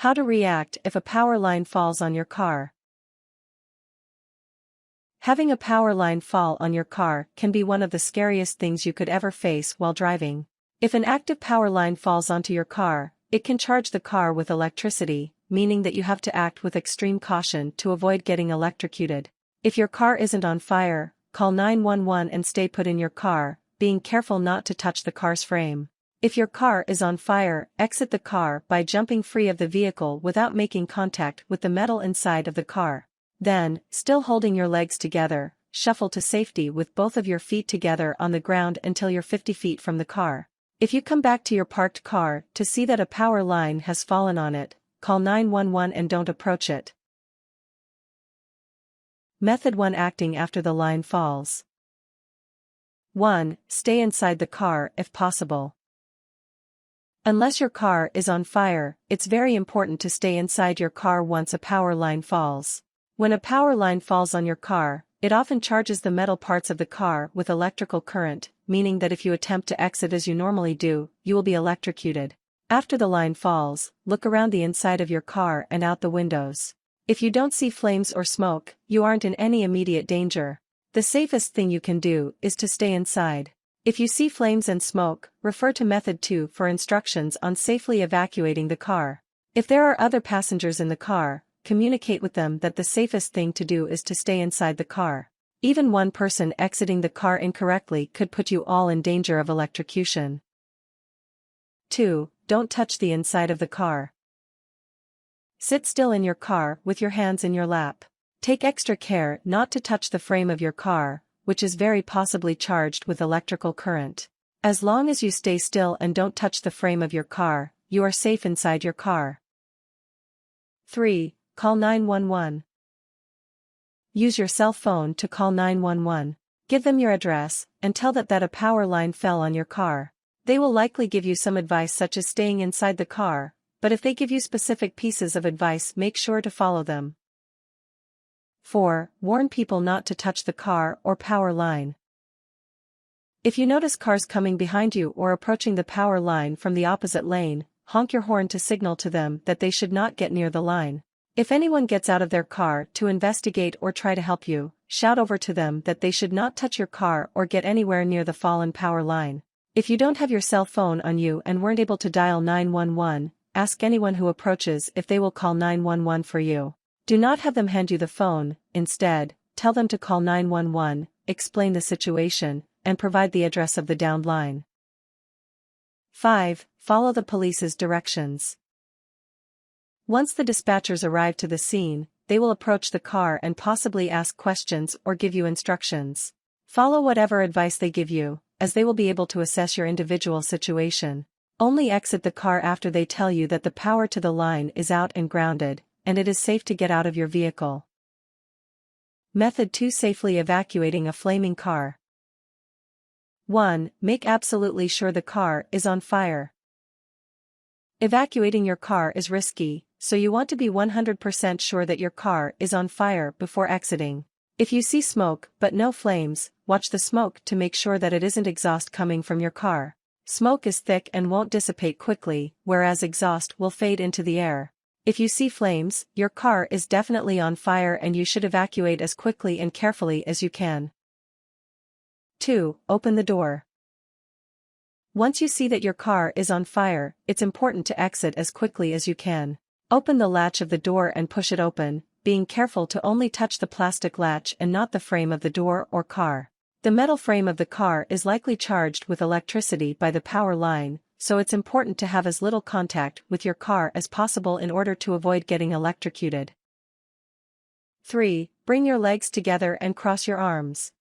How to react if a power line falls on your car. Having a power line fall on your car can be one of the scariest things you could ever face while driving. If an active power line falls onto your car, it can charge the car with electricity, meaning that you have to act with extreme caution to avoid getting electrocuted. If your car isn't on fire, call 911 and stay put in your car, being careful not to touch the car's frame. If your car is on fire, exit the car by jumping free of the vehicle without making contact with the metal inside of the car. Then, still holding your legs together, shuffle to safety with both of your feet together on the ground until you're 50 feet from the car. If you come back to your parked car to see that a power line has fallen on it, call 911 and don't approach it. Method 1: Acting after the line falls. 1. Stay inside the car if possible. Unless your car is on fire, it's very important to stay inside your car once a power line falls. When a power line falls on your car, it often charges the metal parts of the car with electrical current, meaning that if you attempt to exit as you normally do, you will be electrocuted. After the line falls, look around the inside of your car and out the windows. If you don't see flames or smoke, you aren't in any immediate danger. The safest thing you can do is to stay inside. If you see flames and smoke, refer to Method 2 for instructions on safely evacuating the car. If there are other passengers in the car, communicate with them that the safest thing to do is to stay inside the car. Even one person exiting the car incorrectly could put you all in danger of electrocution. 2. Don't touch the inside of the car. Sit still in your car with your hands in your lap. Take extra care not to touch the frame of your car, which is very possibly charged with electrical current. As long as you stay still and don't touch the frame of your car, you are safe inside your car. 3. Call 911. Use your cell phone to call 911. Give them your address, and tell that a power line fell on your car. They will likely give you some advice such as staying inside the car, but if they give you specific pieces of advice, make sure to follow them. 4. Warn people not to touch the car or power line. If you notice cars coming behind you or approaching the power line from the opposite lane, honk your horn to signal to them that they should not get near the line. If anyone gets out of their car to investigate or try to help you, shout over to them that they should not touch your car or get anywhere near the fallen power line. If you don't have your cell phone on you and weren't able to dial 911, ask anyone who approaches if they will call 911 for you. Do not have them hand you the phone. Instead, tell them to call 911, explain the situation, and provide the address of the downed line. 5. Follow the police's directions. Once the dispatchers arrive to the scene, they will approach the car and possibly ask questions or give you instructions. Follow whatever advice they give you, as they will be able to assess your individual situation. Only exit the car after they tell you that the power to the line is out and grounded, and it is safe to get out of your vehicle. Method 2: Safely evacuating a flaming car. 1. Make absolutely sure the car is on fire. Evacuating your car is risky, so you want to be 100% sure that your car is on fire before exiting. If you see smoke but no flames, watch the smoke to make sure that it isn't exhaust coming from your car. Smoke is thick and won't dissipate quickly, whereas exhaust will fade into the air. If you see flames, your car is definitely on fire and you should evacuate as quickly and carefully as you can. 2. Open the door. Once you see that your car is on fire, it's important to exit as quickly as you can. Open the latch of the door and push it open, being careful to only touch the plastic latch and not the frame of the door or car. The metal frame of the car is likely charged with electricity by the power line, so it's important to have as little contact with your car as possible in order to avoid getting electrocuted. 3. Bring your legs together and cross your arms.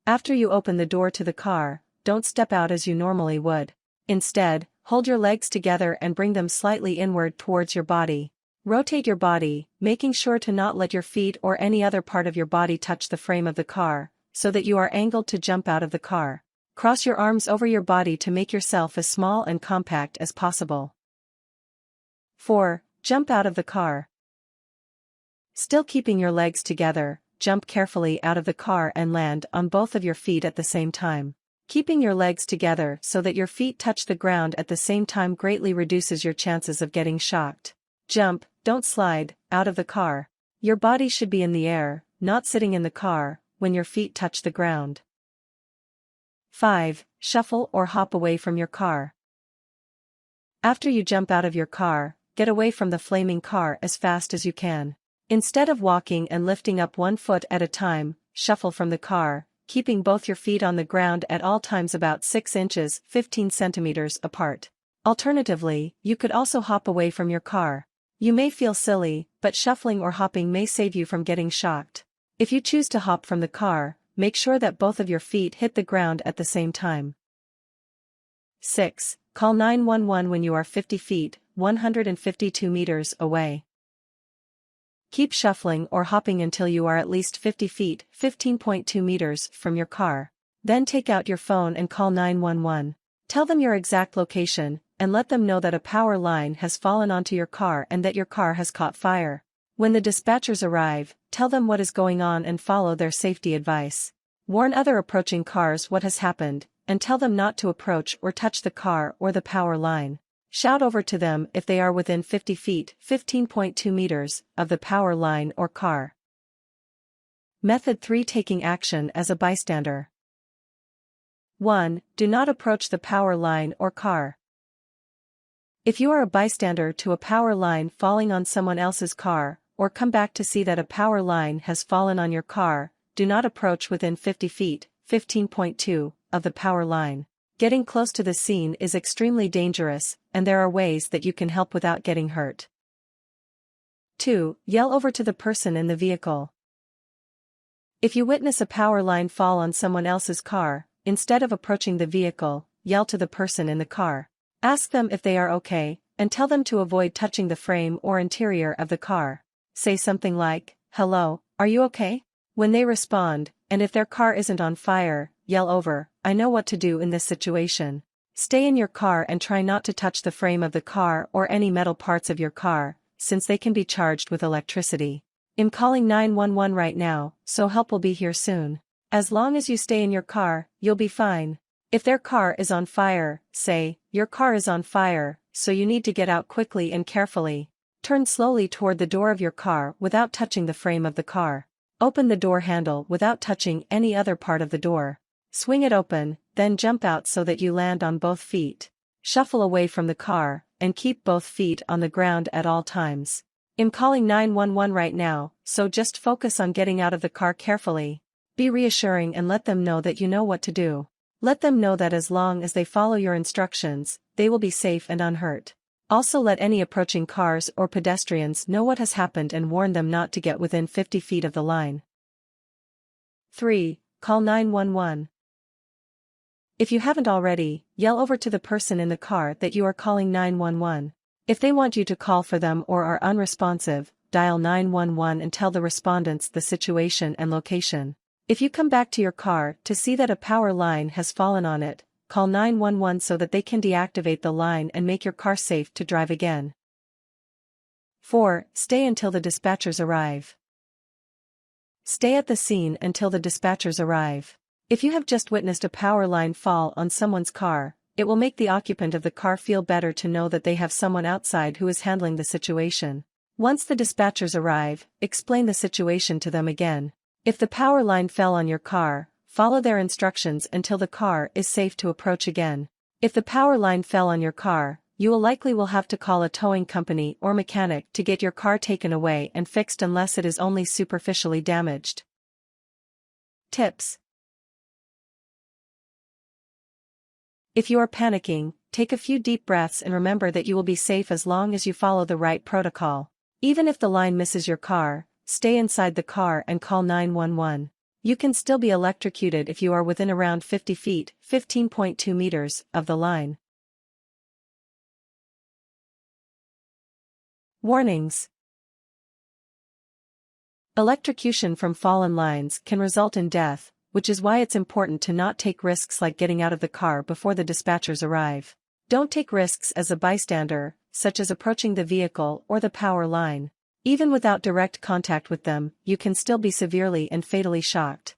After you open the door to the car, don't step out as you normally would. Instead, hold your legs together and bring them slightly inward towards your body. Rotate your body, making sure to not let your feet or any other part of your body touch the frame of the car, so that you are angled to jump out of the car. Cross your arms over your body to make yourself as small and compact as possible. 4. Jump out of the car. Still keeping your legs together, jump carefully out of the car and land on both of your feet at the same time. Keeping your legs together so that your feet touch the ground at the same time greatly reduces your chances of getting shocked. Jump, don't slide, out of the car. Your body should be in the air, not sitting in the car, when your feet touch the ground. 5. Shuffle or hop away from your car. After you jump out of your car, get away from the flaming car as fast as you can. Instead of walking and lifting up one foot at a time, shuffle from the car, keeping both your feet on the ground at all times about 6 inches 15 centimeters apart. Alternatively, you could also hop away from your car. You may feel silly, but shuffling or hopping may save you from getting shocked. If you choose to hop from the car, make sure that both of your feet hit the ground at the same time. 6. Call 911 when you are 50 feet 152 meters away. Keep shuffling or hopping until you are at least 50 feet 15.2 meters from your car. Then take out your phone and call 911. Tell them your exact location, and let them know that a power line has fallen onto your car and that your car has caught fire. When the dispatchers arrive, tell them what is going on and follow their safety advice. Warn other approaching cars what has happened, and tell them not to approach or touch the car or the power line. Shout over to them if they are within 50 feet 15.2 meters of the power line or car. Method 3. Taking action as a bystander. 1. Do not approach the power line or car. If you are a bystander to a power line falling on someone else's car, or come back to see that a power line has fallen on your car, do not approach within 50 feet 15.2 of the power line. Getting close to the scene is extremely dangerous, and there are ways that you can help without getting hurt. 2. Yell over to the person in the vehicle. If you witness a power line fall on someone else's car, instead of approaching the vehicle, yell to the person in the car. Ask them if they are okay, and tell them to avoid touching the frame or interior of the car. Say something like, "Hello, are you okay?" When they respond, and if their car isn't on fire, yell over, "I know what to do in this situation." Stay in your car and try not to touch the frame of the car or any metal parts of your car, since they can be charged with electricity. I'm calling 911 right now, so help will be here soon. As long as you stay in your car, you'll be fine. If their car is on fire, say, "Your car is on fire, so you need to get out quickly and carefully." Turn slowly toward the door of your car without touching the frame of the car. Open the door handle without touching any other part of the door. Swing it open, then jump out so that you land on both feet. Shuffle away from the car, and keep both feet on the ground at all times. I'm calling 911 right now, so just focus on getting out of the car carefully. Be reassuring and let them know that you know what to do. Let them know that as long as they follow your instructions, they will be safe and unhurt. Also let any approaching cars or pedestrians know what has happened and warn them not to get within 50 feet of the line. 3. Call 911. If you haven't already, yell over to the person in the car that you are calling 911. If they want you to call for them or are unresponsive, dial 911 and tell the respondents the situation and location. If you come back to your car to see that a power line has fallen on it, call 911 so that they can deactivate the line and make your car safe to drive again. 4. Stay until the dispatchers arrive. Stay at the scene until the dispatchers arrive. If you have just witnessed a power line fall on someone's car, it will make the occupant of the car feel better to know that they have someone outside who is handling the situation. Once the dispatchers arrive, explain the situation to them again. If the power line fell on your car, follow their instructions until the car is safe to approach again. If the power line fell on your car, you will likely have to call a towing company or mechanic to get your car taken away and fixed unless it is only superficially damaged. Tips. If you are panicking, take a few deep breaths and remember that you will be safe as long as you follow the right protocol. Even if the line misses your car, stay inside the car and call 911. You can still be electrocuted if you are within around 50 feet, 15.2 meters, of the line. Warnings. Electrocution from fallen lines can result in death, which is why it's important to not take risks like getting out of the car before the dispatchers arrive. Don't take risks as a bystander, such as approaching the vehicle or the power line. Even without direct contact with them, you can still be severely and fatally shocked.